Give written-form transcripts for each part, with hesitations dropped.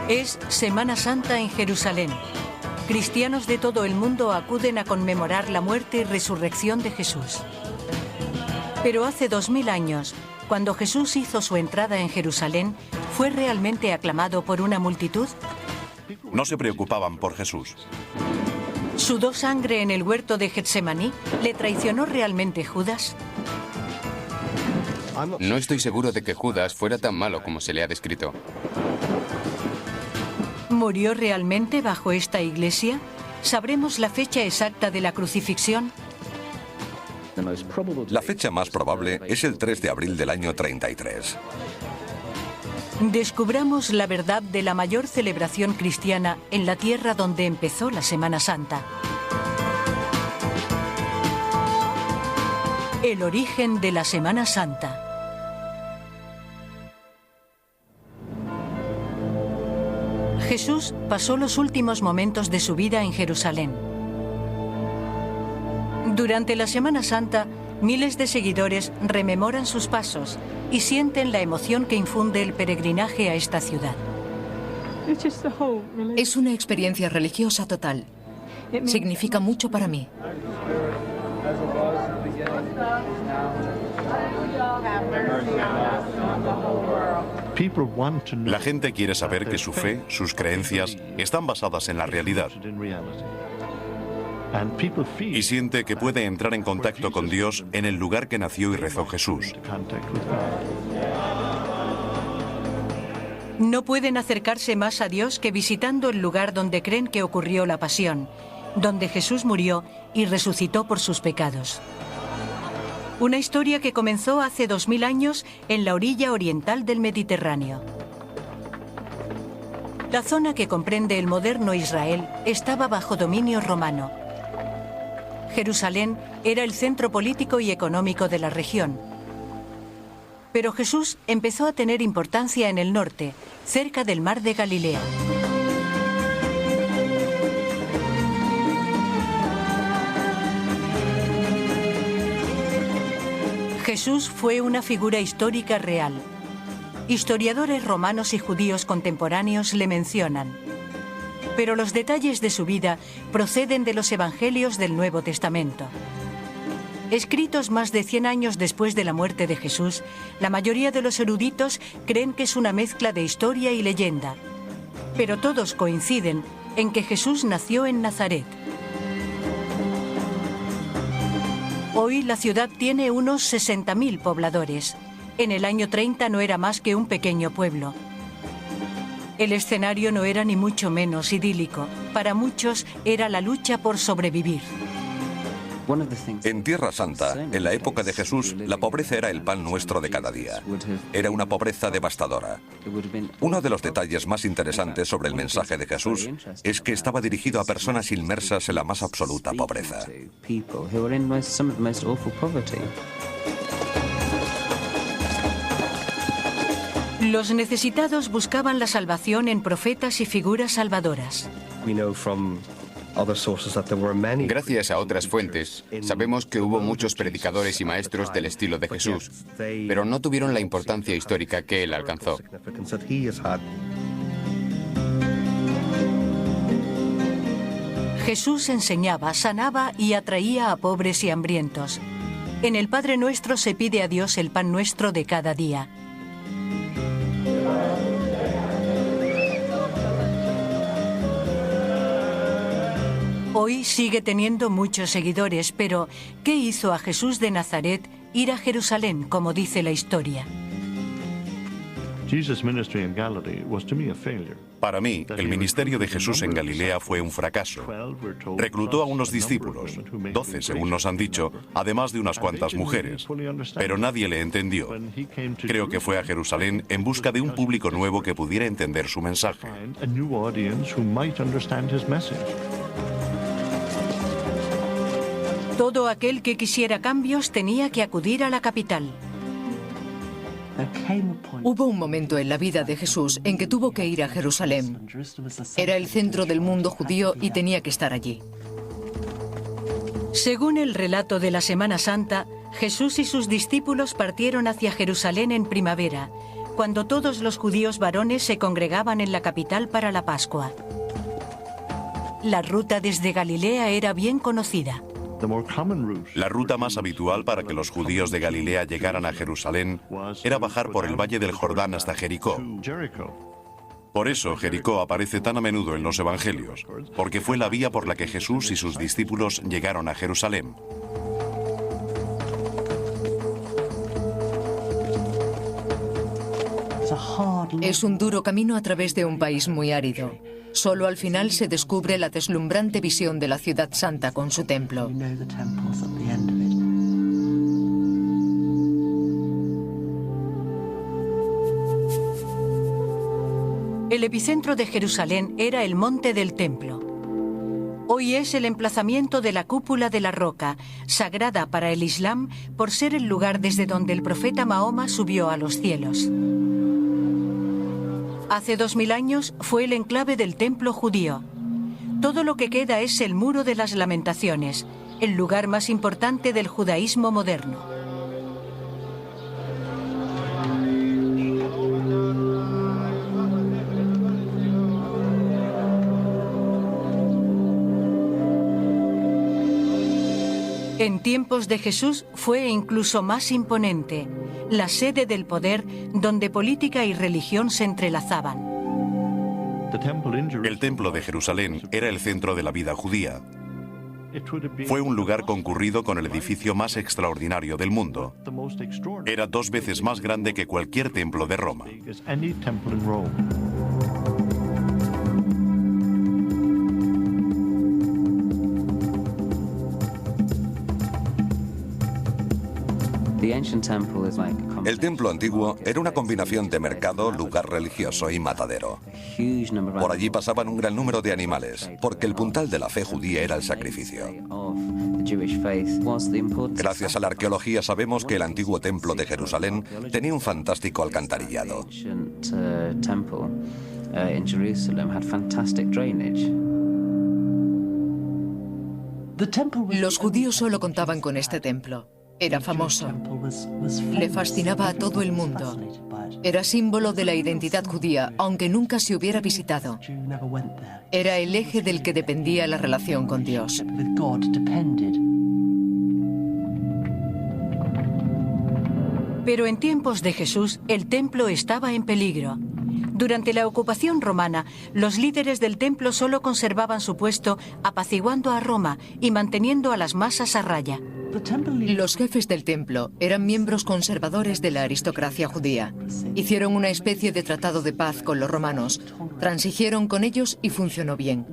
Es Semana Santa en Jerusalén. Cristianos de todo el mundo acuden a conmemorar la muerte y resurrección de Jesús. Pero hace 2000 años, cuando Jesús hizo su entrada en Jerusalén, ¿fue realmente aclamado por una multitud? No se preocupaban por Jesús. ¿Sudó sangre en el huerto de Getsemaní? ¿Le traicionó realmente Judas? No estoy seguro de que Judas fuera tan malo como se le ha descrito. ¿Murió realmente bajo esta iglesia? ¿Sabremos la fecha exacta de la crucifixión? La fecha más probable es el 3 de abril del año 33. Descubramos la verdad de la mayor celebración cristiana en la tierra donde empezó la Semana Santa. El origen de la Semana Santa. Jesús pasó los últimos momentos de su vida en Jerusalén. Durante la Semana Santa, miles de seguidores rememoran sus pasos y sienten la emoción que infunde el peregrinaje a esta ciudad. Es una experiencia religiosa total. Significa mucho para mí. La gente quiere saber que su fe, sus creencias, están basadas en la realidad. Y siente que puede entrar en contacto con Dios en el lugar que nació y rezó Jesús. No pueden acercarse más a Dios que visitando el lugar donde creen que ocurrió la pasión, donde Jesús murió y resucitó por sus pecados. Una historia que comenzó hace 2000 años en la orilla oriental del Mediterráneo. La zona que comprende el moderno Israel estaba bajo dominio romano. Jerusalén era el centro político y económico de la región. Pero Jesús empezó a tener importancia en el norte, cerca del mar de Galilea. Jesús fue una figura histórica real. Historiadores romanos y judíos contemporáneos le mencionan. Pero los detalles de su vida proceden de los evangelios del Nuevo Testamento. Escritos más de 100 años después de la muerte de Jesús, la mayoría de los eruditos creen que es una mezcla de historia y leyenda. Pero todos coinciden en que Jesús nació en Nazaret. Hoy la ciudad tiene unos 60.000 pobladores. En el año 30 no era más que un pequeño pueblo. El escenario no era ni mucho menos idílico. Para muchos era la lucha por sobrevivir. En Tierra Santa, en la época de Jesús, la pobreza era el pan nuestro de cada día. Era una pobreza devastadora. Uno de los detalles más interesantes sobre el mensaje de Jesús es que estaba dirigido a personas inmersas en la más absoluta pobreza. Los necesitados buscaban la salvación en profetas y figuras salvadoras. Gracias a otras fuentes, sabemos que hubo muchos predicadores y maestros del estilo de Jesús, pero no tuvieron la importancia histórica que él alcanzó. Jesús enseñaba, sanaba y atraía a pobres y hambrientos. En el Padre Nuestro se pide a Dios el pan nuestro de cada día. Hoy sigue teniendo muchos seguidores, pero ¿qué hizo a Jesús de Nazaret ir a Jerusalén, como dice la historia? Para mí, el ministerio de Jesús en Galilea fue un fracaso. Reclutó a unos discípulos, 12 según nos han dicho, además de unas cuantas mujeres, pero nadie le entendió. Creo que fue a Jerusalén en busca de un público nuevo que pudiera entender su mensaje. Todo aquel que quisiera cambios tenía que acudir a la capital. Hubo un momento en la vida de Jesús en que tuvo que ir a Jerusalén. Era el centro del mundo judío y tenía que estar allí. Según el relato de la Semana Santa, Jesús y sus discípulos partieron hacia Jerusalén en primavera, cuando todos los judíos varones se congregaban en la capital para la Pascua. La ruta desde Galilea era bien conocida. La ruta más habitual para que los judíos de Galilea llegaran a Jerusalén era bajar por el valle del Jordán hasta Jericó. Por eso Jericó aparece tan a menudo en los evangelios, porque fue la vía por la que Jesús y sus discípulos llegaron a Jerusalén. Es un duro camino a través de un país muy árido. Solo al final se descubre la deslumbrante visión de la ciudad santa con su templo. El epicentro de Jerusalén era el Monte del Templo. Hoy es el emplazamiento de la Cúpula de la Roca, sagrada para el Islam por ser el lugar desde donde el profeta Mahoma subió a los cielos. Hace 2000 años fue el enclave del templo judío. Todo lo que queda es el Muro de las Lamentaciones, el lugar más importante del judaísmo moderno. En tiempos de Jesús fue incluso más imponente, la sede del poder donde política y religión se entrelazaban. El templo de Jerusalén era el centro de la vida judía. Fue un lugar concurrido con el edificio más extraordinario del mundo. Era 2 veces más grande que cualquier templo de Roma. El templo antiguo era una combinación de mercado, lugar religioso y matadero. Por allí pasaban un gran número de animales, porque el puntal de la fe judía era el sacrificio. Gracias a la arqueología sabemos que el antiguo templo de Jerusalén tenía un fantástico alcantarillado. Los judíos solo contaban con este templo. Era famoso. Le fascinaba a todo el mundo. Era símbolo de la identidad judía, aunque nunca se hubiera visitado. Era el eje del que dependía la relación con Dios. Pero en tiempos de Jesús, el templo estaba en peligro. Durante la ocupación romana, los líderes del templo solo conservaban su puesto apaciguando a Roma y manteniendo a las masas a raya. Los jefes del templo eran miembros conservadores de la aristocracia judía. Hicieron una especie de tratado de paz con los romanos, transigieron con ellos y funcionó bien.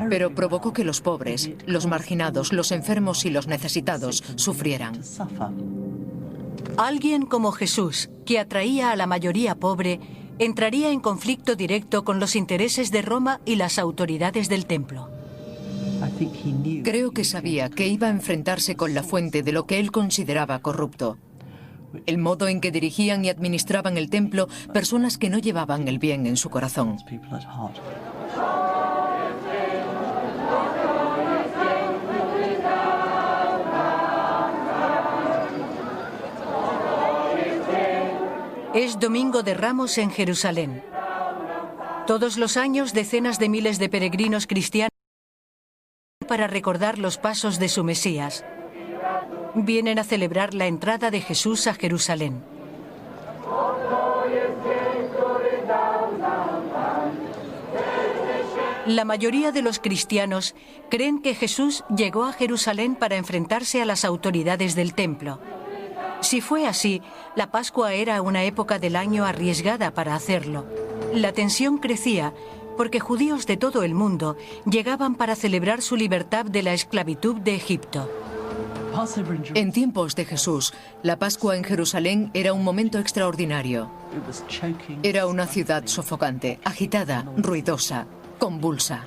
Pero provocó que los pobres, los marginados, los enfermos y los necesitados sufrieran. Alguien como Jesús, que atraía a la mayoría pobre, entraría en conflicto directo con los intereses de Roma y las autoridades del templo. Creo que sabía que iba a enfrentarse con la fuente de lo que él consideraba corrupto. El modo en que dirigían y administraban el templo personas que no llevaban el bien en su corazón. Es Domingo de Ramos en Jerusalén. Todos los años decenas de miles de peregrinos cristianos para recordar los pasos de su Mesías. Vienen a celebrar la entrada de Jesús a Jerusalén. La mayoría de los cristianos creen que Jesús llegó a Jerusalén para enfrentarse a las autoridades del templo. Si fue así, la Pascua era una época del año arriesgada para hacerlo. La tensión crecía porque judíos de todo el mundo llegaban para celebrar su libertad de la esclavitud de Egipto. En tiempos de Jesús, la Pascua en Jerusalén era un momento extraordinario. Era una ciudad sofocante, agitada, ruidosa, convulsa.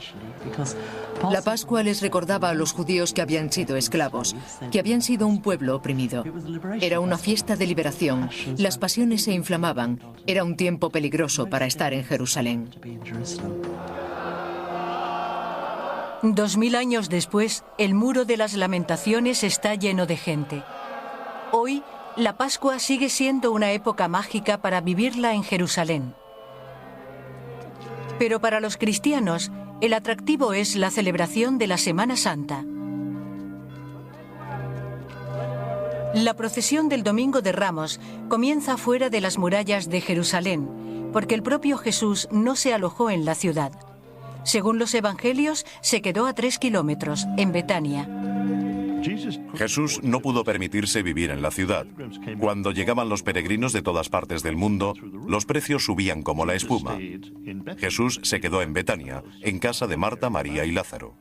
La Pascua les recordaba a los judíos que habían sido esclavos, que habían sido un pueblo oprimido. Era una fiesta de liberación. Las pasiones se inflamaban. Era un tiempo peligroso para estar en Jerusalén. 2000 años después, el Muro de las Lamentaciones está lleno de gente. Hoy, la Pascua sigue siendo una época mágica para vivirla en Jerusalén. Pero para los cristianos, el atractivo es la celebración de la Semana Santa. La procesión del Domingo de Ramos comienza fuera de las murallas de Jerusalén, porque el propio Jesús no se alojó en la ciudad. Según los evangelios, se quedó a 3 kilómetros, en Betania. Jesús no pudo permitirse vivir en la ciudad. Cuando llegaban los peregrinos de todas partes del mundo, los precios subían como la espuma. Jesús se quedó en Betania, en casa de Marta, María y Lázaro.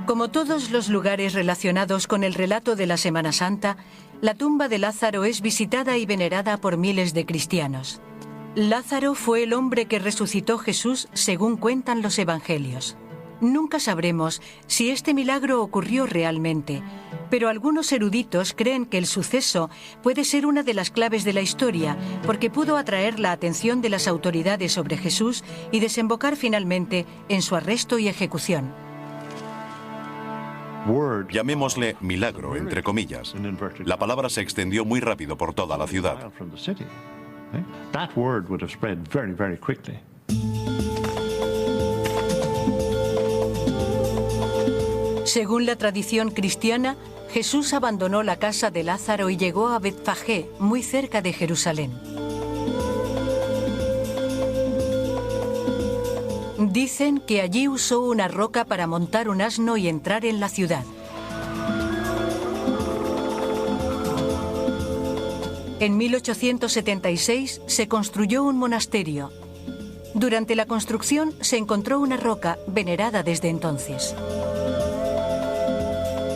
Como todos los lugares relacionados con el relato de la Semana Santa, la tumba de Lázaro es visitada y venerada por miles de cristianos. Lázaro fue el hombre que resucitó Jesús según cuentan los evangelios. Nunca sabremos si este milagro ocurrió realmente, pero algunos eruditos creen que el suceso puede ser una de las claves de la historia, porque pudo atraer la atención de las autoridades sobre Jesús y desembocar finalmente en su arresto y ejecución. Llamémosle milagro, entre comillas. La palabra se extendió muy rápido por toda la ciudad. Según la tradición cristiana, Jesús abandonó la casa de Lázaro y llegó a Betfagé, muy cerca de Jerusalén. Dicen que allí usó una roca para montar un asno y entrar en la ciudad. En 1876 se construyó un monasterio. Durante la construcción se encontró una roca venerada desde entonces.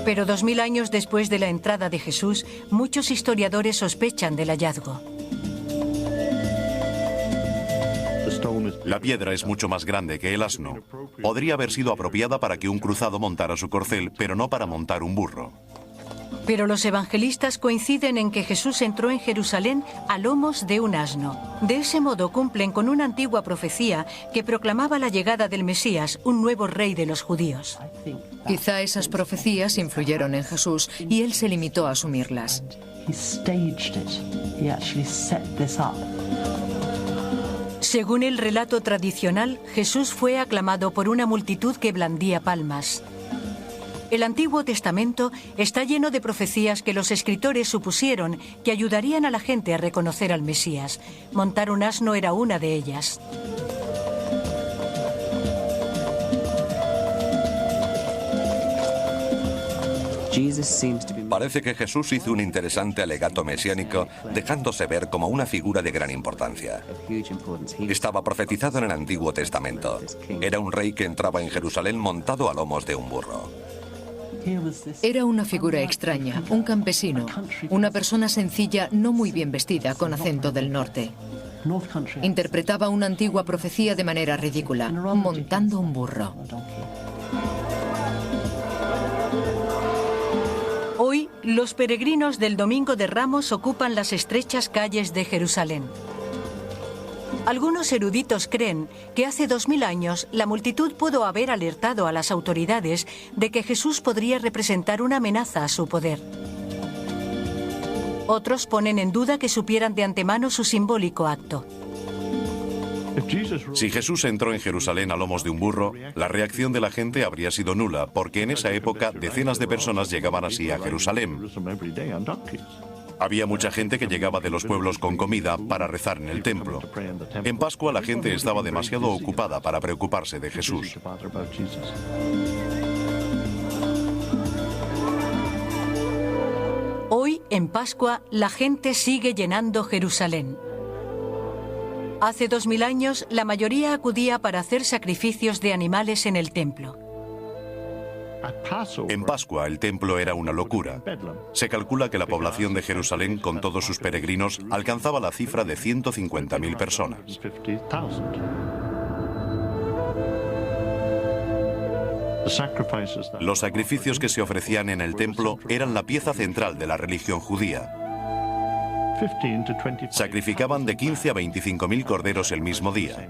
Pero 2000 años después de la entrada de Jesús, muchos historiadores sospechan del hallazgo. La piedra es mucho más grande que el asno. Podría haber sido apropiada para que un cruzado montara su corcel, pero no para montar un burro. Pero los evangelistas coinciden en que Jesús entró en Jerusalén a lomos de un asno. De ese modo cumplen con una antigua profecía que proclamaba la llegada del Mesías, un nuevo rey de los judíos. Quizá esas profecías influyeron en Jesús y él se limitó a asumirlas. Según el relato tradicional, Jesús fue aclamado por una multitud que blandía palmas. El Antiguo Testamento está lleno de profecías que los escritores supusieron que ayudarían a la gente a reconocer al Mesías. Montar un asno era una de ellas. Parece que Jesús hizo un interesante alegato mesiánico, dejándose ver como una figura de gran importancia. Estaba profetizado en el Antiguo Testamento. Era un rey que entraba en Jerusalén montado a lomos de un burro. Era una figura extraña, un campesino, una persona sencilla, no muy bien vestida, con acento del norte. Interpretaba una antigua profecía de manera ridícula, montando un burro. Hoy, los peregrinos del Domingo de Ramos ocupan las estrechas calles de Jerusalén. Algunos eruditos creen que hace 2000 años la multitud pudo haber alertado a las autoridades de que Jesús podría representar una amenaza a su poder. Otros ponen en duda que supieran de antemano su simbólico acto. Si Jesús entró en Jerusalén a lomos de un burro, la reacción de la gente habría sido nula, porque en esa época decenas de personas llegaban así a Jerusalén. Había mucha gente que llegaba de los pueblos con comida para rezar en el templo. En Pascua la gente estaba demasiado ocupada para preocuparse de Jesús. Hoy, en Pascua, la gente sigue llenando Jerusalén. Hace 2000 años, la mayoría acudía para hacer sacrificios de animales en el templo. En Pascua el templo era una locura. Se calcula que la población de Jerusalén, con todos sus peregrinos, alcanzaba la cifra de 150.000 personas. Los sacrificios que se ofrecían en el templo eran la pieza central de la religión judía. Sacrificaban de 15 a 25.000 corderos el mismo día.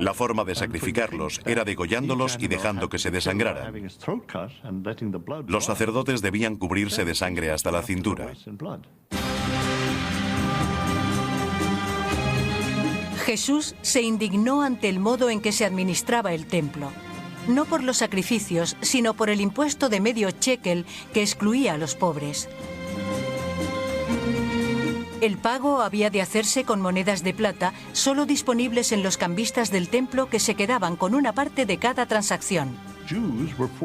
La forma de sacrificarlos era degollándolos y dejando que se desangrara. Los sacerdotes debían cubrirse de sangre hasta la cintura. Jesús se indignó ante el modo en que se administraba el templo. No por los sacrificios, sino por el impuesto de medio shekel que excluía a los pobres. El pago había de hacerse con monedas de plata, solo disponibles en los cambistas del templo, que se quedaban con una parte de cada transacción.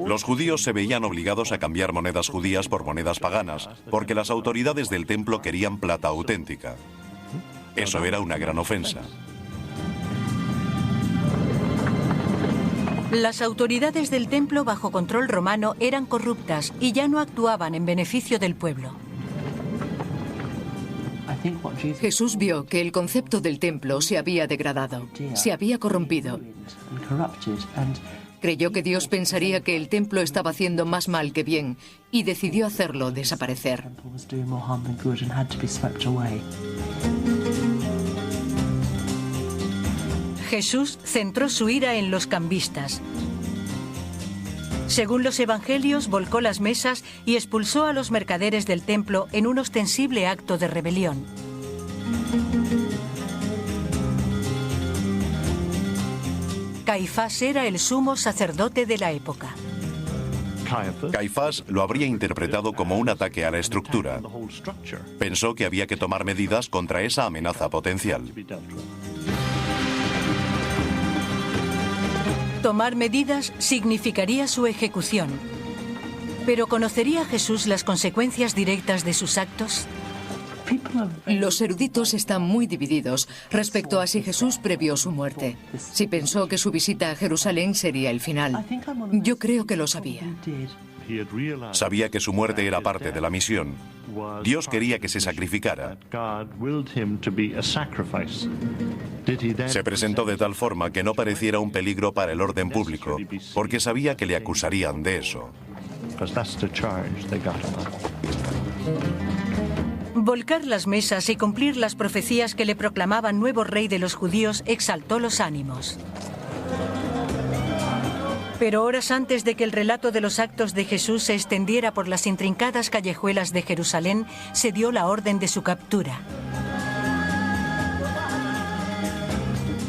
Los judíos se veían obligados a cambiar monedas judías por monedas paganas, porque las autoridades del templo querían plata auténtica. Eso era una gran ofensa. Las autoridades del templo bajo control romano eran corruptas y ya no actuaban en beneficio del pueblo. Jesús vio que el concepto del templo se había degradado, se había corrompido. Creyó que Dios pensaría que el templo estaba haciendo más mal que bien y decidió hacerlo desaparecer. Jesús centró su ira en los cambistas. Según los evangelios, volcó las mesas y expulsó a los mercaderes del templo en un ostensible acto de rebelión. Caifás era el sumo sacerdote de la época. Caifás lo habría interpretado como un ataque a la estructura. Pensó que había que tomar medidas contra esa amenaza potencial. Tomar medidas significaría su ejecución. ¿Pero conocería Jesús las consecuencias directas de sus actos? Los eruditos están muy divididos respecto a si Jesús previó su muerte. Si pensó que su visita a Jerusalén sería el final. Yo creo que lo sabía. Sabía que su muerte era parte de la misión. Dios quería que se sacrificara. Se presentó de tal forma que no pareciera un peligro para el orden público, porque sabía que le acusarían de eso. Volcar las mesas y cumplir las profecías que le proclamaban nuevo rey de los judíos exaltó los ánimos. Pero horas antes de que el relato de los actos de Jesús se extendiera por las intrincadas callejuelas de Jerusalén, se dio la orden de su captura.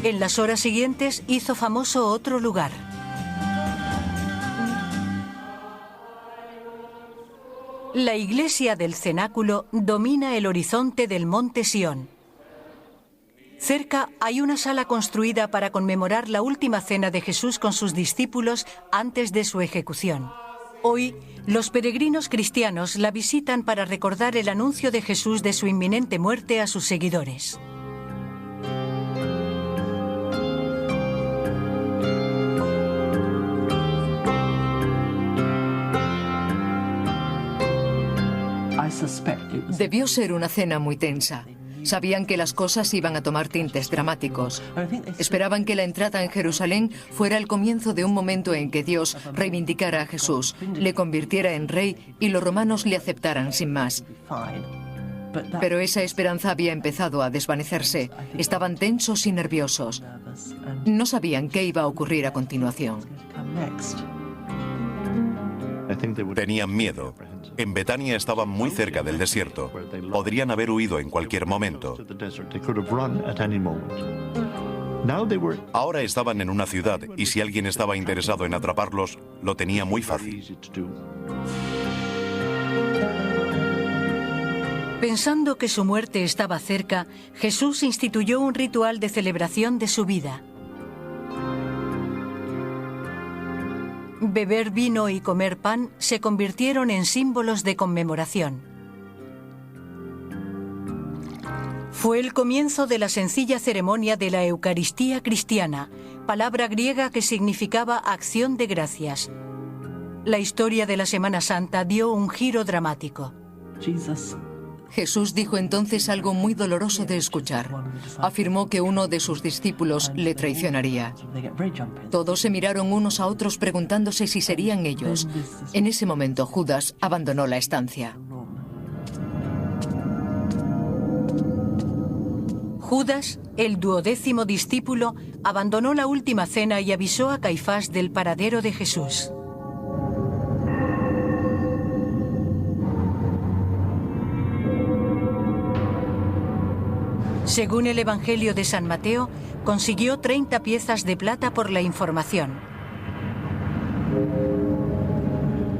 En las horas siguientes hizo famoso otro lugar. La iglesia del cenáculo domina el horizonte del monte Sión. Cerca hay una sala construida para conmemorar la última cena de Jesús con sus discípulos antes de su ejecución. Hoy, los peregrinos cristianos la visitan para recordar el anuncio de Jesús de su inminente muerte a sus seguidores. Debió ser una cena muy tensa. Sabían que las cosas iban a tomar tintes dramáticos. Esperaban que la entrada en Jerusalén fuera el comienzo de un momento en que Dios reivindicara a Jesús, le convirtiera en rey y los romanos le aceptaran sin más. Pero esa esperanza había empezado a desvanecerse. Estaban tensos y nerviosos. No sabían qué iba a ocurrir a continuación. Tenían miedo. En Betania estaban muy cerca del desierto. Podrían haber huido en cualquier momento. Ahora estaban en una ciudad y si alguien estaba interesado en atraparlos, lo tenía muy fácil. Pensando que su muerte estaba cerca, Jesús instituyó un ritual de celebración de su vida. Beber vino y comer pan se convirtieron en símbolos de conmemoración. Fue el comienzo de la sencilla ceremonia de la Eucaristía cristiana, palabra griega que significaba acción de gracias. La historia de la Semana Santa dio un giro dramático. Jesús dijo entonces algo muy doloroso de escuchar. Afirmó que uno de sus discípulos le traicionaría. Todos se miraron unos a otros preguntándose si serían ellos. En ese momento Judas abandonó la estancia. Judas, el 12º discípulo, abandonó la última cena y avisó a Caifás del paradero de Jesús. Según el Evangelio de San Mateo, consiguió 30 piezas de plata por la información.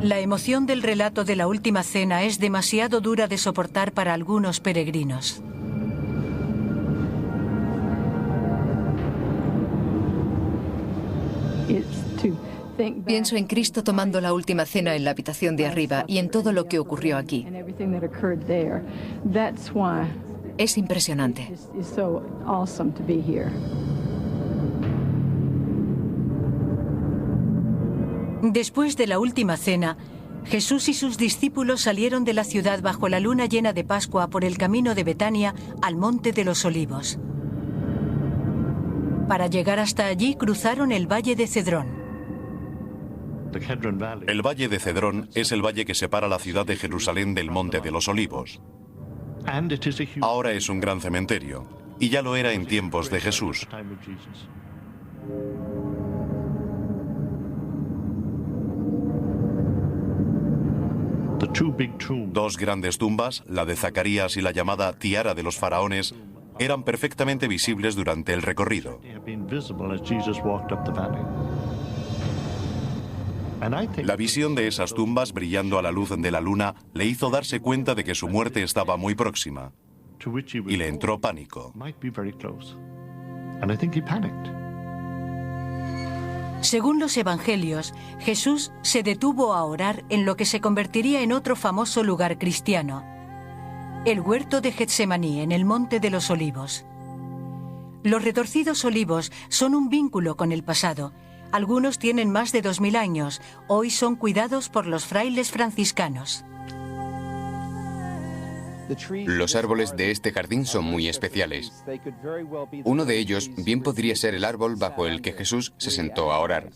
La emoción del relato de la última cena es demasiado dura de soportar para algunos peregrinos. Pienso en Cristo tomando la última cena en la habitación de arriba y en todo lo que ocurrió aquí. Es impresionante. Después de la última cena, Jesús y sus discípulos salieron de la ciudad bajo la luna llena de Pascua por el camino de Betania al Monte de los Olivos. Para llegar hasta allí cruzaron el Valle de Cedrón. El Valle de Cedrón es el valle que separa la ciudad de Jerusalén del Monte de los Olivos. Ahora es un gran cementerio, y ya lo era en tiempos de Jesús. Dos grandes tumbas, la de Zacarías y la llamada Tiara de los Faraones, eran perfectamente visibles durante el recorrido. La visión de esas tumbas brillando a la luz de la luna le hizo darse cuenta de que su muerte estaba muy próxima, y le entró pánico. Según los evangelios, Jesús se detuvo a orar en lo que se convertiría en otro famoso lugar cristiano, el huerto de Getsemaní, en el Monte de los Olivos. Los retorcidos olivos son un vínculo con el pasado. Algunos tienen más de 2000 años. Hoy son cuidados por los frailes franciscanos. Los árboles de este jardín son muy especiales. Uno de ellos bien podría ser el árbol bajo el que Jesús se sentó a orar.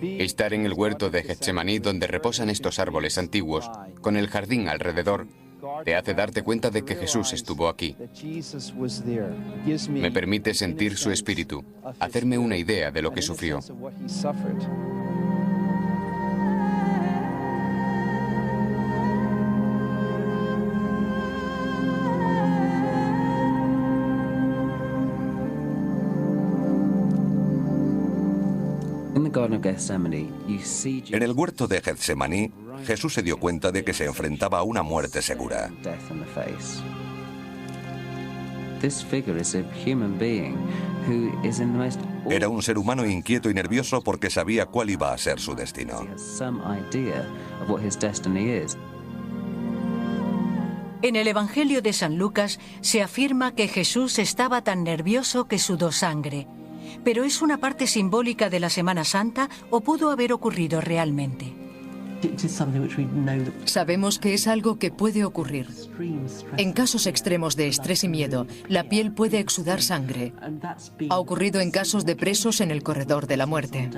Estar en el huerto de Getsemaní, donde reposan estos árboles antiguos, con el jardín alrededor, te hace darte cuenta de que Jesús estuvo aquí. Me permite sentir su espíritu, hacerme una idea de lo que sufrió. En el huerto de Getsemaní, Jesús se dio cuenta de que se enfrentaba a una muerte segura. Era un ser humano inquieto y nervioso porque sabía cuál iba a ser su destino. En el Evangelio de San Lucas se afirma que Jesús estaba tan nervioso que sudó sangre. ¿Pero es una parte simbólica de la Semana Santa o pudo haber ocurrido realmente? Sabemos que es algo que puede ocurrir. En casos extremos de estrés y miedo, la piel puede exudar sangre. Ha ocurrido en casos de presos en el corredor de la muerte.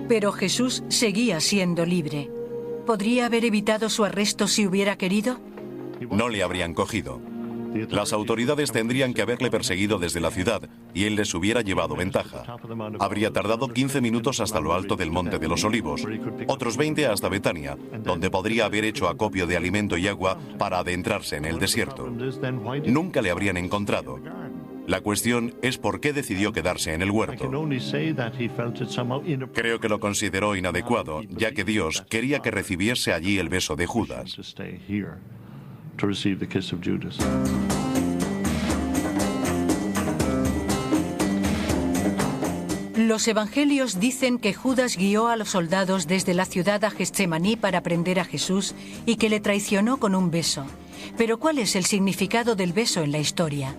Pero Jesús seguía siendo libre. ¿Podría haber evitado su arresto si hubiera querido? No le habrían cogido. Las autoridades tendrían que haberle perseguido desde la ciudad y él les hubiera llevado ventaja. Habría tardado 15 minutos hasta lo alto del Monte de los Olivos, otros 20 hasta Betania, donde podría haber hecho acopio de alimento y agua para adentrarse en el desierto. Nunca le habrían encontrado. La cuestión es por qué decidió quedarse en el huerto. Creo que lo consideró inadecuado, ya que Dios quería que recibiese allí el beso de Judas. Los evangelios dicen que Judas guió a los soldados desde la ciudad a Getsemaní para prender a Jesús y que le traicionó con un beso. Pero ¿cuál es el significado del beso en la historia?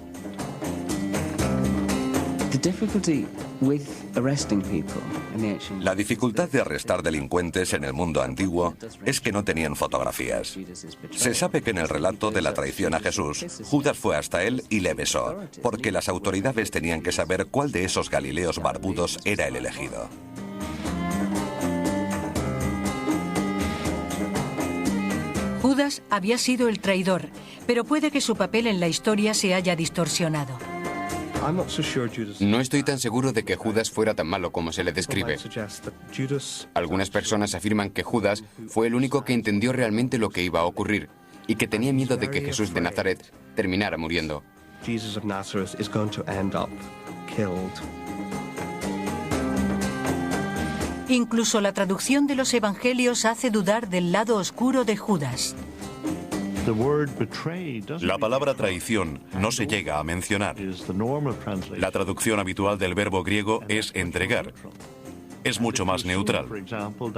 La dificultad de arrestar delincuentes en el mundo antiguo es que no tenían fotografías. Se sabe que en el relato de la traición a Jesús, Judas fue hasta él y le besó, porque las autoridades tenían que saber cuál de esos galileos barbudos era el elegido. Judas había sido el traidor, pero puede que su papel en la historia se haya distorsionado. No estoy tan seguro de que Judas fuera tan malo como se le describe. Algunas personas afirman que Judas fue el único que entendió realmente lo que iba a ocurrir y que tenía miedo de que Jesús de Nazaret terminara muriendo. Incluso la traducción de los evangelios hace dudar del lado oscuro de Judas. La palabra traición no se llega a mencionar. La traducción habitual del verbo griego es entregar. Es mucho más neutral.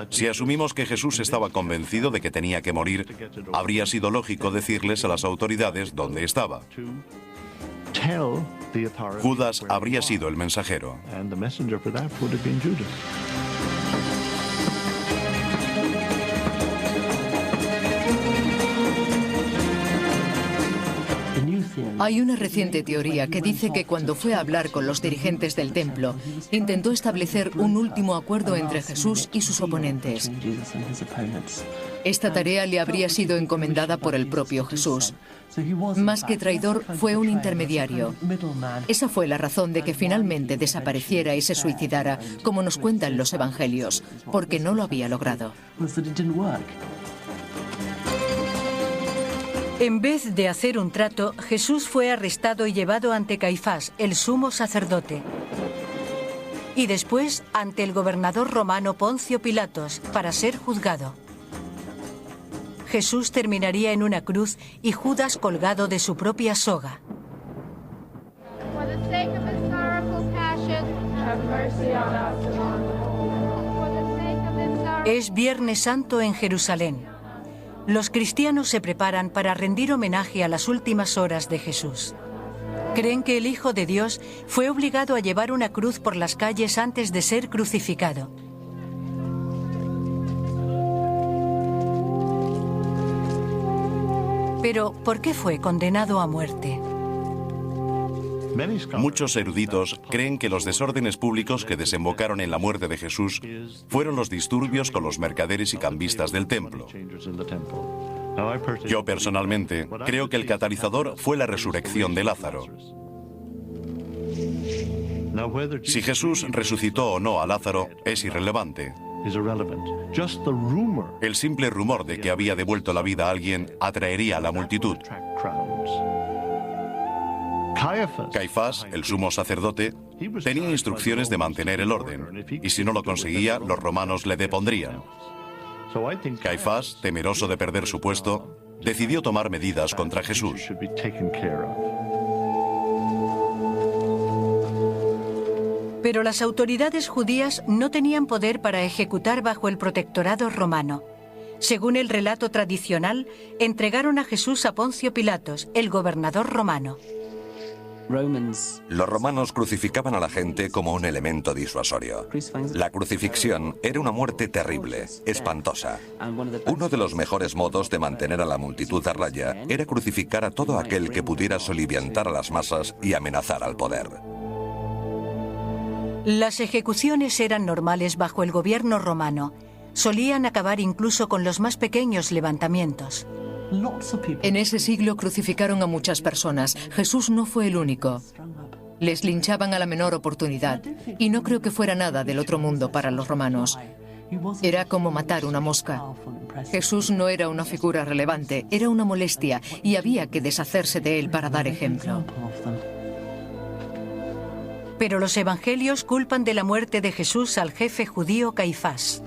Si asumimos que Jesús estaba convencido de que tenía que morir, habría sido lógico decirles a las autoridades dónde estaba. Judas habría sido el mensajero. Hay una reciente teoría que dice que cuando fue a hablar con los dirigentes del templo, intentó establecer un último acuerdo entre Jesús y sus oponentes. Esta tarea le habría sido encomendada por el propio Jesús. Más que traidor, fue un intermediario. Esa fue la razón de que finalmente desapareciera y se suicidara, como nos cuentan los evangelios, porque no lo había logrado. En vez de hacer un trato, Jesús fue arrestado y llevado ante Caifás, el sumo sacerdote, y después ante el gobernador romano Poncio Pilatos para ser juzgado. Jesús terminaría en una cruz y Judas colgado de su propia soga. Es Viernes Santo en Jerusalén. Los cristianos se preparan para rendir homenaje a las últimas horas de Jesús. Creen que el Hijo de Dios fue obligado a llevar una cruz por las calles antes de ser crucificado. Pero, ¿por qué fue condenado a muerte? Muchos eruditos creen que los desórdenes públicos que desembocaron en la muerte de Jesús fueron los disturbios con los mercaderes y cambistas del templo. Yo personalmente creo que el catalizador fue la resurrección de Lázaro. Si Jesús resucitó o no a Lázaro es irrelevante. El simple rumor de que había devuelto la vida a alguien atraería a la multitud. Caifás, el sumo sacerdote, tenía instrucciones de mantener el orden, y si no lo conseguía, los romanos le depondrían. Caifás, temeroso de perder su puesto, decidió tomar medidas contra Jesús. Pero las autoridades judías no tenían poder para ejecutar bajo el protectorado romano. Según el relato tradicional, entregaron a Jesús a Poncio Pilatos, el gobernador romano. Los romanos crucificaban a la gente como un elemento disuasorio. La crucifixión era una muerte terrible, espantosa. Uno de los mejores modos de mantener a la multitud a raya era crucificar a todo aquel que pudiera soliviantar a las masas y amenazar al poder. Las ejecuciones eran normales bajo el gobierno romano. Solían acabar incluso con los más pequeños levantamientos. En ese siglo crucificaron a muchas personas. Jesús no fue el único. Les linchaban a la menor oportunidad, y no creo que fuera nada del otro mundo para los romanos. Era como matar una mosca. Jesús no era una figura relevante, era una molestia, y había que deshacerse de él para dar ejemplo. Pero los evangelios culpan de la muerte de Jesús al jefe judío Caifás.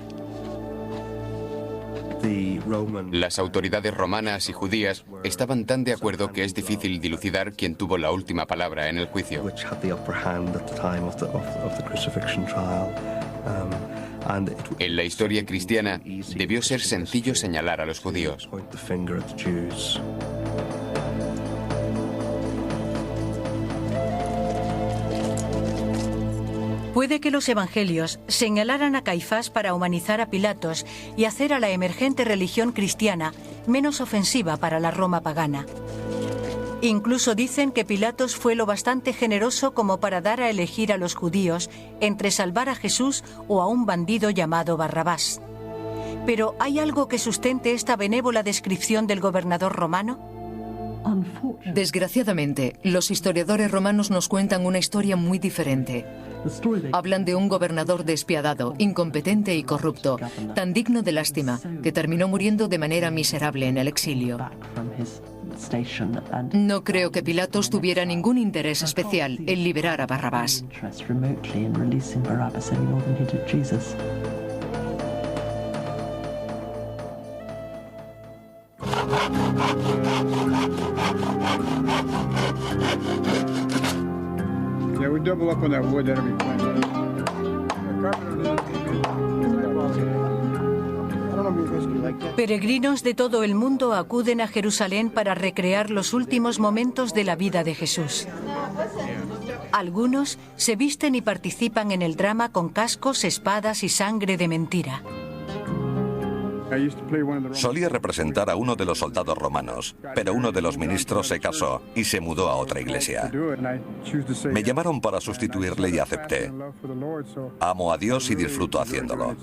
Las autoridades romanas y judías estaban tan de acuerdo que es difícil dilucidar quién tuvo la última palabra en el juicio. En la historia cristiana, debió ser sencillo señalar a los judíos. Puede que los evangelios señalaran a Caifás para humanizar a Pilatos y hacer a la emergente religión cristiana menos ofensiva para la Roma pagana. Incluso dicen que Pilatos fue lo bastante generoso como para dar a elegir a los judíos entre salvar a Jesús o a un bandido llamado Barrabás. Pero ¿hay algo que sustente esta benévola descripción del gobernador romano? Desgraciadamente, los historiadores romanos nos cuentan una historia muy diferente. Hablan de un gobernador despiadado, incompetente y corrupto, tan digno de lástima, que terminó muriendo de manera miserable en el exilio. No creo que Pilatos tuviera ningún interés especial en liberar a Barrabás. Peregrinos de todo el mundo acuden a Jerusalén para recrear los últimos momentos de la vida de Jesús. Algunos se visten y participan en el drama con cascos, espadas y sangre de mentira. Solía representar a uno de los soldados romanos, pero uno de los ministros se casó y se mudó a otra iglesia. Me llamaron para sustituirle y acepté. Amo a Dios y disfruto haciéndolo.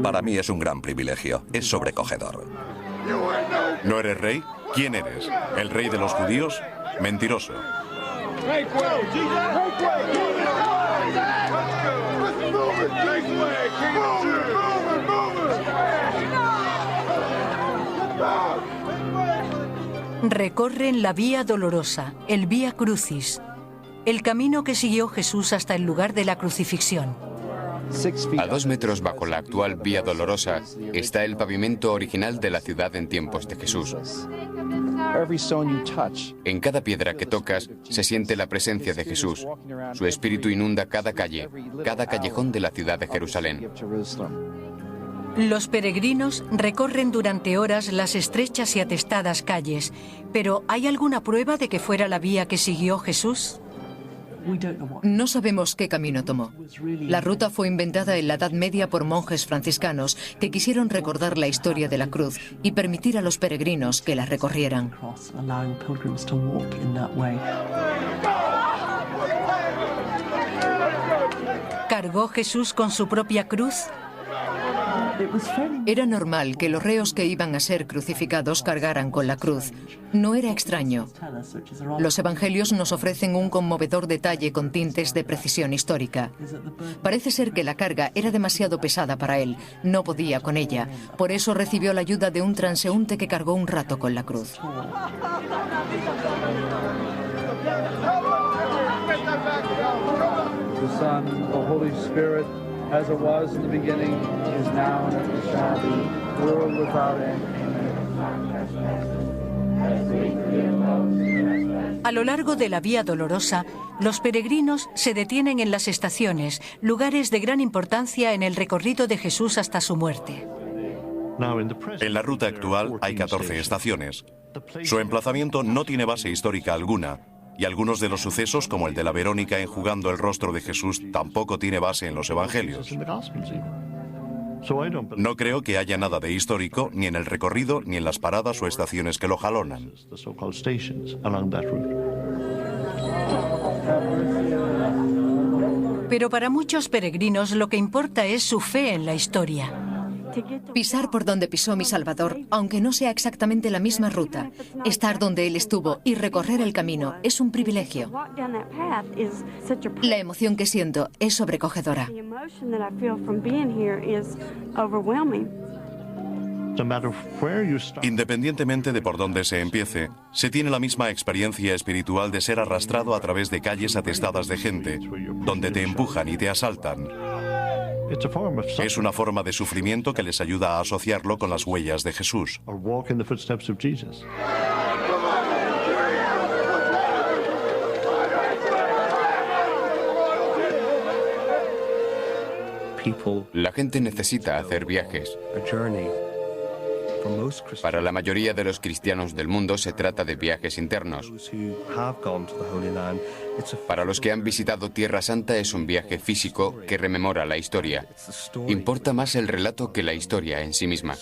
Para mí es un gran privilegio, es sobrecogedor. ¿No eres rey? ¿Quién eres? ¿El rey de los judíos? Mentiroso. Recorren la Vía Dolorosa, el Vía Crucis, el camino que siguió Jesús hasta el lugar de la crucifixión. A 2 metros bajo la actual Vía Dolorosa está el pavimento original de la ciudad en tiempos de Jesús. En cada piedra que tocas se siente la presencia de Jesús. Su espíritu inunda cada calle, cada callejón de la ciudad de Jerusalén. Los peregrinos recorren durante horas las estrechas y atestadas calles, pero ¿hay alguna prueba de que fuera la vía que siguió Jesús? No sabemos qué camino tomó. La ruta fue inventada en la Edad Media por monjes franciscanos que quisieron recordar la historia de la cruz y permitir a los peregrinos que la recorrieran. ¿Cargó Jesús con su propia cruz? Era normal que los reos que iban a ser crucificados cargaran con la cruz. No era extraño. Los evangelios nos ofrecen un conmovedor detalle con tintes de precisión histórica. Parece ser que la carga era demasiado pesada para él. No podía con ella. Por eso recibió la ayuda de un transeúnte que cargó un rato con la cruz. As it was in the beginning, is now, and ever shall be, world without end. Amen. A lo largo de la Vía Dolorosa, los peregrinos se detienen en las estaciones, lugares de gran importancia en el recorrido de Jesús hasta su muerte. En la ruta actual hay 14 estaciones. Su emplazamiento no tiene base histórica alguna, y algunos de los sucesos, como el de la Verónica enjugando el rostro de Jesús, tampoco tiene base en los evangelios. No creo que haya nada de histórico ni en el recorrido ni en las paradas o estaciones que lo jalonan. Pero para muchos peregrinos lo que importa es su fe en la historia. Pisar por donde pisó mi Salvador, aunque no sea exactamente la misma ruta, estar donde Él estuvo y recorrer el camino es un privilegio. La emoción que siento es sobrecogedora. Independientemente de por dónde se empiece, se tiene la misma experiencia espiritual de ser arrastrado a través de calles atestadas de gente, donde te empujan y te asaltan. Es una forma de sufrimiento que les ayuda a asociarlo con las huellas de Jesús. La gente necesita hacer viajes. Para la mayoría de los cristianos del mundo se trata de viajes internos. Para los que han visitado Tierra Santa es un viaje físico que rememora la historia. Importa más el relato que la historia en sí misma.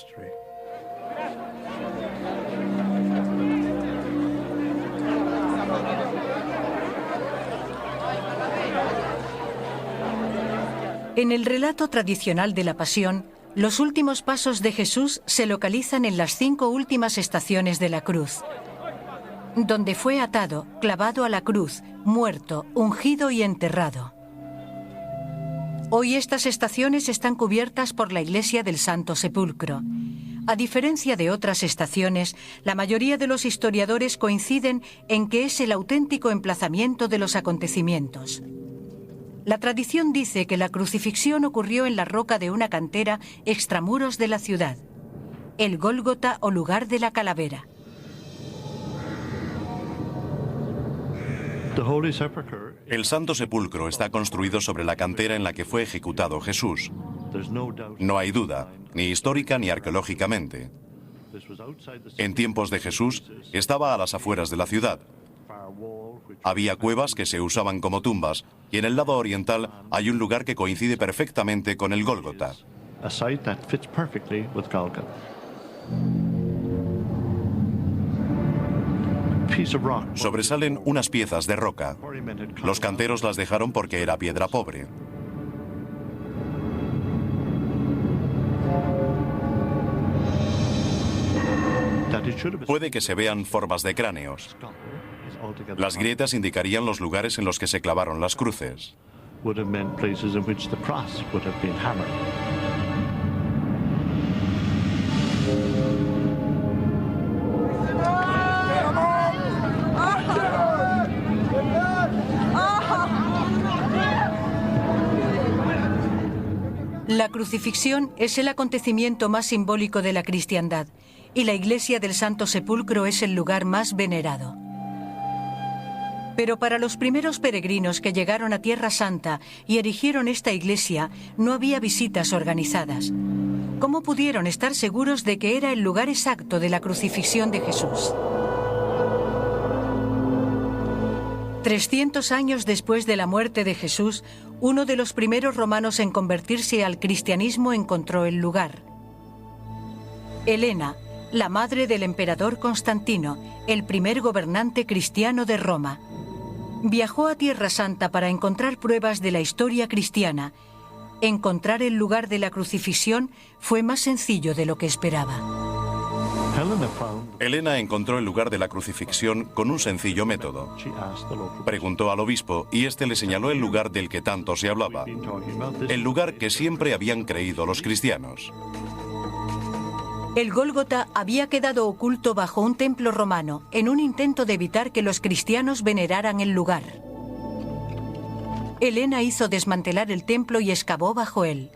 En el relato tradicional de la Pasión, Los últimos pasos de Jesús se localizan en las 5 últimas estaciones de la cruz, donde fue atado, clavado a la cruz, muerto, ungido y enterrado. Hoy estas estaciones están cubiertas por la iglesia del Santo Sepulcro. A diferencia de otras estaciones, la mayoría de los historiadores coinciden en que es el auténtico emplazamiento de los acontecimientos. La tradición dice que la crucifixión ocurrió en la roca de una cantera extramuros de la ciudad, el Gólgota o lugar de la calavera. El Santo Sepulcro está construido sobre la cantera en la que fue ejecutado Jesús. No hay duda, ni histórica ni arqueológicamente. En tiempos de Jesús, estaba a las afueras de la ciudad. Había cuevas que se usaban como tumbas, y en el lado oriental hay un lugar que coincide perfectamente con el Gólgota. Sobresalen unas piezas de roca. Los canteros las dejaron porque era piedra pobre. Puede que se vean formas de cráneos. Las grietas indicarían los lugares en los que se clavaron las cruces. La crucifixión es el acontecimiento más simbólico de la cristiandad, y la iglesia del Santo Sepulcro es el lugar más venerado. Pero para los primeros peregrinos que llegaron a Tierra Santa y erigieron esta iglesia, no había visitas organizadas. ¿Cómo pudieron estar seguros de que era el lugar exacto de la crucifixión de Jesús? 300 años después de la muerte de Jesús, uno de los primeros romanos en convertirse al cristianismo encontró el lugar. Helena, la madre del emperador Constantino, el primer gobernante cristiano de Roma, viajó a Tierra Santa para encontrar pruebas de la historia cristiana. Encontrar el lugar de la crucifixión fue más sencillo de lo que esperaba. Helena encontró el lugar de la crucifixión con un sencillo método. Preguntó al obispo y este le señaló el lugar del que tanto se hablaba, el lugar que siempre habían creído los cristianos. El Gólgota había quedado oculto bajo un templo romano en un intento de evitar que los cristianos veneraran el lugar. Helena hizo desmantelar el templo y excavó bajo él.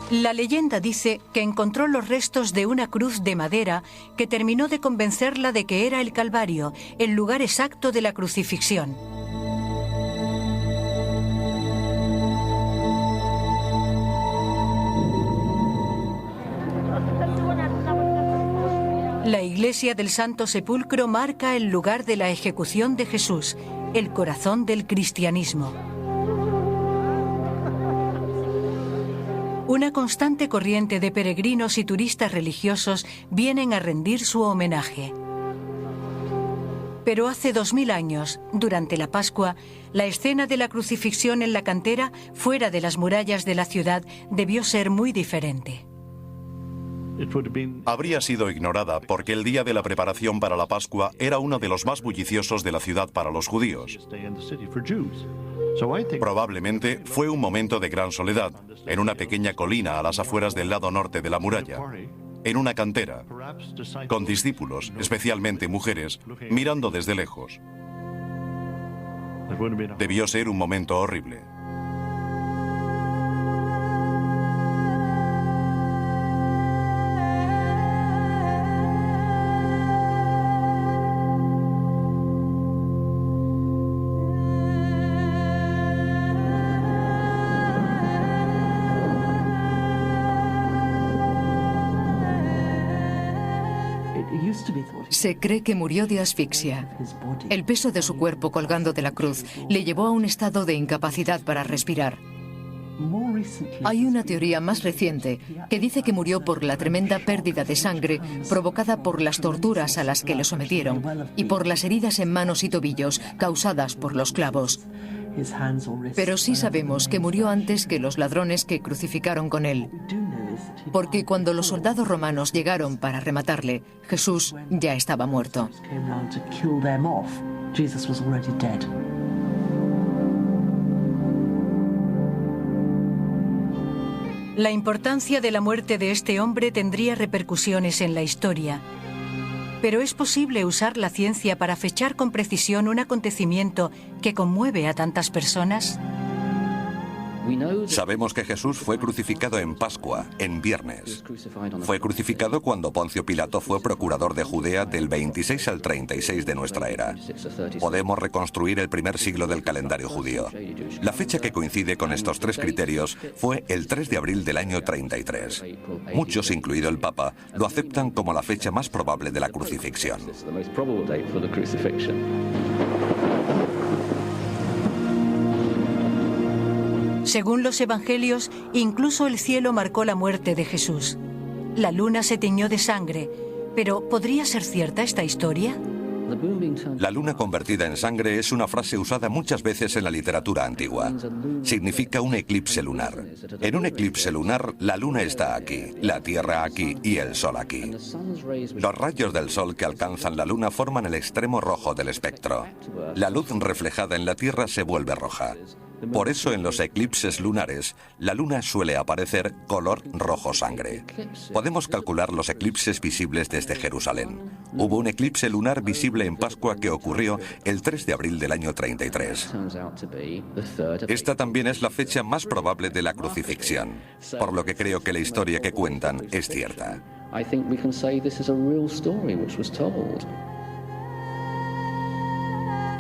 La leyenda dice que encontró los restos de una cruz de madera que terminó de convencerla de que era el Calvario, el lugar exacto de la crucifixión. La iglesia del Santo Sepulcro marca el lugar de la ejecución de Jesús, el corazón del cristianismo. Una constante corriente de peregrinos y turistas religiosos vienen a rendir su homenaje. Pero hace 2000 años, durante la Pascua, la escena de la crucifixión en la cantera, fuera de las murallas de la ciudad, debió ser muy diferente. Habría sido ignorada porque el día de la preparación para la Pascua era uno de los más bulliciosos de la ciudad para los judíos. Probablemente fue un momento de gran soledad, en una pequeña colina a las afueras del lado norte de la muralla, en una cantera, con discípulos, especialmente mujeres, mirando desde lejos. Debió ser un momento horrible. Se cree que murió de asfixia. El peso de su cuerpo colgando de la cruz le llevó a un estado de incapacidad para respirar. Hay una teoría más reciente que dice que murió por la tremenda pérdida de sangre provocada por las torturas a las que le sometieron y por las heridas en manos y tobillos causadas por los clavos. Pero sí sabemos que murió antes que los ladrones que crucificaron con él. Porque cuando los soldados romanos llegaron para rematarle, Jesús ya estaba muerto. La importancia de la muerte de este hombre tendría repercusiones en la historia. Pero ¿es posible usar la ciencia para fechar con precisión un acontecimiento que conmueve a tantas personas? Sabemos que Jesús fue crucificado en Pascua, en viernes. Fue crucificado cuando Poncio Pilato fue procurador de Judea del 26 al 36 de nuestra era. Podemos reconstruir el primer siglo del calendario judío. La fecha que coincide con estos tres criterios fue el 3 de abril del año 33. Muchos, incluido el Papa, lo aceptan como la fecha más probable de la crucifixión. Según los evangelios, incluso el cielo marcó la muerte de Jesús. La luna se tiñó de sangre. Pero ¿podría ser cierta esta historia? La luna convertida en sangre es una frase usada muchas veces en la literatura antigua. Significa un eclipse lunar. En un eclipse lunar, la luna está aquí, la tierra aquí y el sol aquí. Los rayos del sol que alcanzan la luna forman el extremo rojo del espectro. La luz reflejada en la tierra se vuelve roja. Por eso en los eclipses lunares, la luna suele aparecer color rojo sangre. Podemos calcular los eclipses visibles desde Jerusalén. Hubo un eclipse lunar visible en Pascua que ocurrió el 3 de abril del año 33. Esta también es la fecha más probable de la crucifixión, por lo que creo que la historia que cuentan es cierta.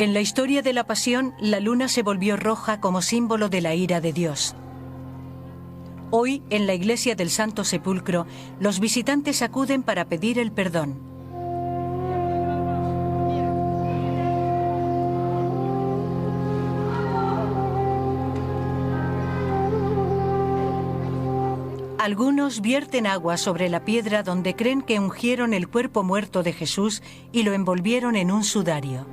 En la historia de la Pasión, la luna se volvió roja como símbolo de la ira de Dios. Hoy, en la iglesia del Santo Sepulcro, los visitantes acuden para pedir el perdón. Algunos vierten agua sobre la piedra donde creen que ungieron el cuerpo muerto de Jesús y lo envolvieron en un sudario.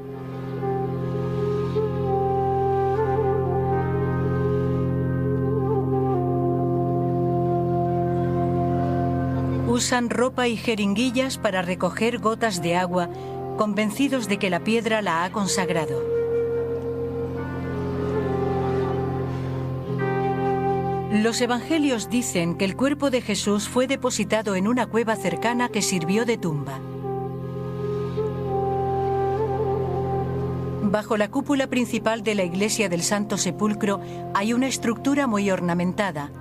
Usan ropa y jeringuillas para recoger gotas de agua, convencidos de que la piedra la ha consagrado. Los evangelios dicen que el cuerpo de Jesús fue depositado en una cueva cercana que sirvió de tumba. Bajo la cúpula principal de la iglesia del Santo Sepulcro hay una estructura muy ornamentada.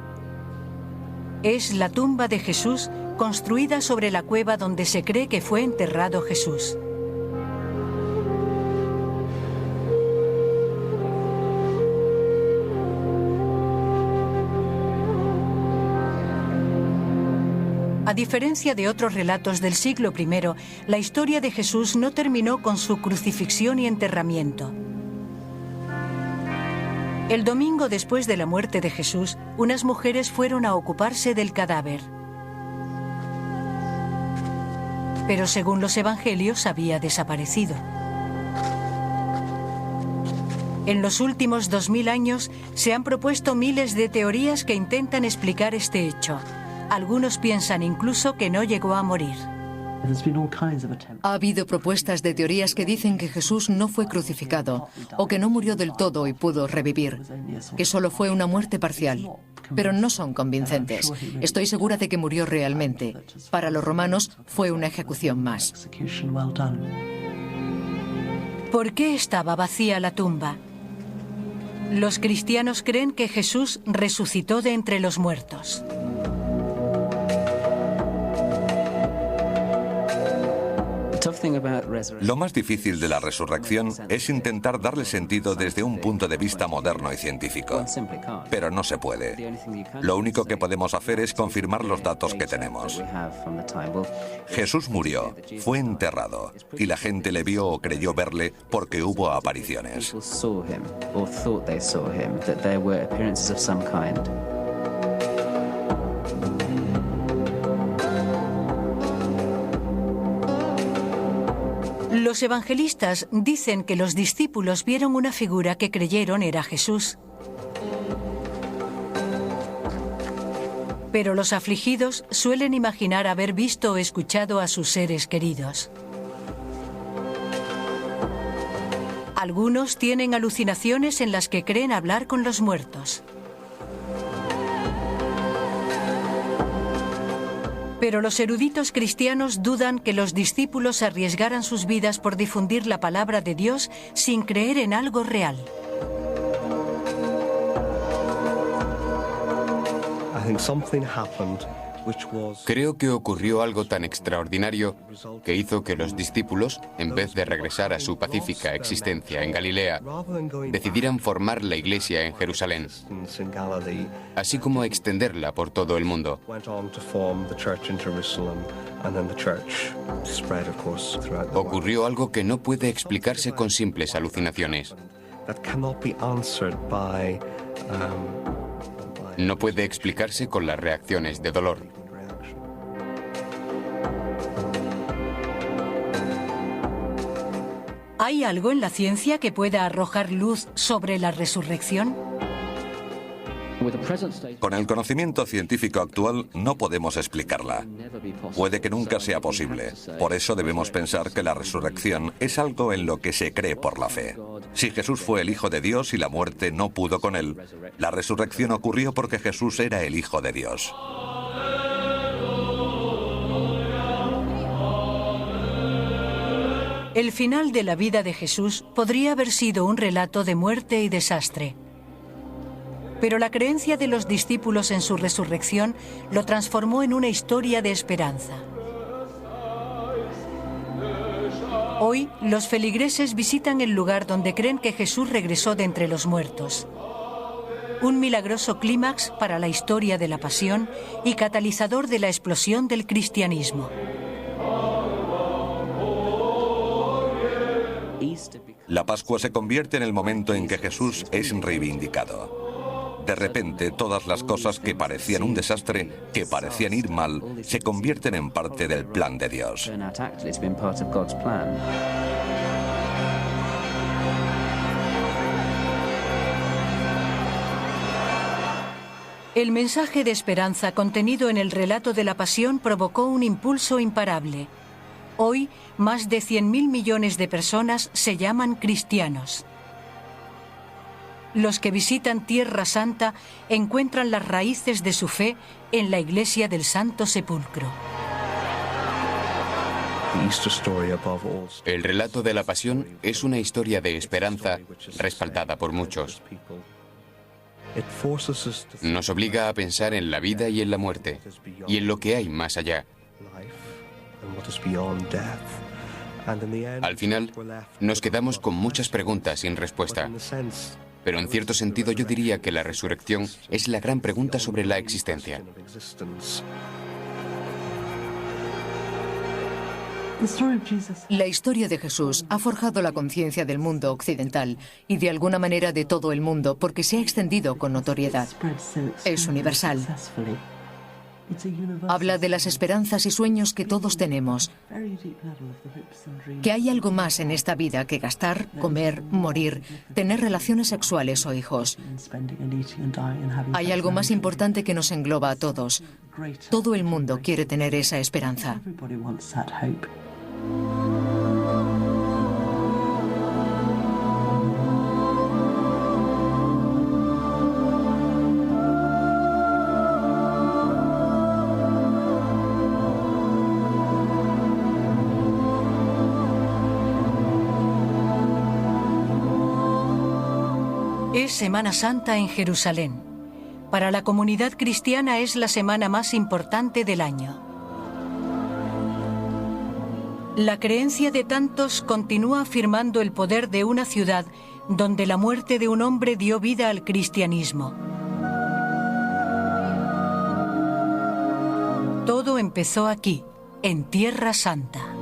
Es la tumba de Jesús, construida sobre la cueva donde se cree que fue enterrado Jesús. A diferencia de otros relatos del siglo I, la historia de Jesús no terminó con su crucifixión y enterramiento. El domingo después de la muerte de Jesús, unas mujeres fueron a ocuparse del cadáver. Pero según los evangelios había desaparecido. En los últimos 2000 años se han propuesto miles de teorías que intentan explicar este hecho. Algunos piensan incluso que no llegó a morir. Ha habido propuestas de teorías que dicen que Jesús no fue crucificado o que no murió del todo y pudo revivir, que solo fue una muerte parcial, pero no son convincentes. Estoy segura de que murió realmente. Para los romanos fue una ejecución más. ¿Por qué estaba vacía la tumba? Los cristianos creen que Jesús resucitó de entre los muertos. Lo más difícil de la resurrección es intentar darle sentido desde un punto de vista moderno y científico. Pero no se puede. Lo único que podemos hacer es confirmar los datos que tenemos. Jesús murió, fue enterrado, y la gente le vio o creyó verle porque hubo apariciones. Los evangelistas dicen que los discípulos vieron una figura que creyeron era Jesús. Pero los afligidos suelen imaginar haber visto o escuchado a sus seres queridos. Algunos tienen alucinaciones en las que creen hablar con los muertos. Pero los eruditos cristianos dudan que los discípulos arriesgaran sus vidas por difundir la palabra de Dios sin creer en algo real. Creo que ocurrió algo tan extraordinario que hizo que los discípulos, en vez de regresar a su pacífica existencia en Galilea, decidieran formar la iglesia en Jerusalén, así como extenderla por todo el mundo. Ocurrió algo que no puede explicarse con simples alucinaciones. No puede explicarse con las reacciones de dolor. ¿Hay algo en la ciencia que pueda arrojar luz sobre la resurrección? Con el conocimiento científico actual no podemos explicarla. Puede que nunca sea posible. Por eso debemos pensar que la resurrección es algo en lo que se cree por la fe. Si Jesús fue el Hijo de Dios y la muerte no pudo con él, la resurrección ocurrió porque Jesús era el Hijo de Dios. El final de la vida de Jesús podría haber sido un relato de muerte y desastre. Pero la creencia de los discípulos en su resurrección lo transformó en una historia de esperanza. Hoy, los feligreses visitan el lugar donde creen que Jesús regresó de entre los muertos. Un milagroso clímax para la historia de la pasión y catalizador de la explosión del cristianismo. La Pascua se convierte en el momento en que Jesús es reivindicado. De repente, todas las cosas que parecían un desastre, que parecían ir mal, se convierten en parte del plan de Dios. El mensaje de esperanza contenido en el relato de la pasión provocó un impulso imparable. Hoy, más de 100.000 millones de personas se llaman cristianos. Los que visitan Tierra Santa encuentran las raíces de su fe en la Iglesia del Santo Sepulcro. El relato de la pasión es una historia de esperanza respaldada por muchos. Nos obliga a pensar en la vida y en la muerte, y en lo que hay más allá. Al final, nos quedamos con muchas preguntas sin respuesta. Pero en cierto sentido yo diría que la resurrección es la gran pregunta sobre la existencia. La historia de Jesús ha forjado la conciencia del mundo occidental y de alguna manera de todo el mundo porque se ha extendido con notoriedad. Es universal. Habla de las esperanzas y sueños que todos tenemos. Que hay algo más en esta vida que gastar, comer, morir, tener relaciones sexuales o hijos. Hay algo más importante que nos engloba a todos. Todo el mundo quiere tener esa esperanza. Es Semana Santa en Jerusalén. Para la comunidad cristiana es la semana más importante del año. La creencia de tantos continúa afirmando el poder de una ciudad donde la muerte de un hombre dio vida al cristianismo. Todo empezó aquí, en Tierra Santa.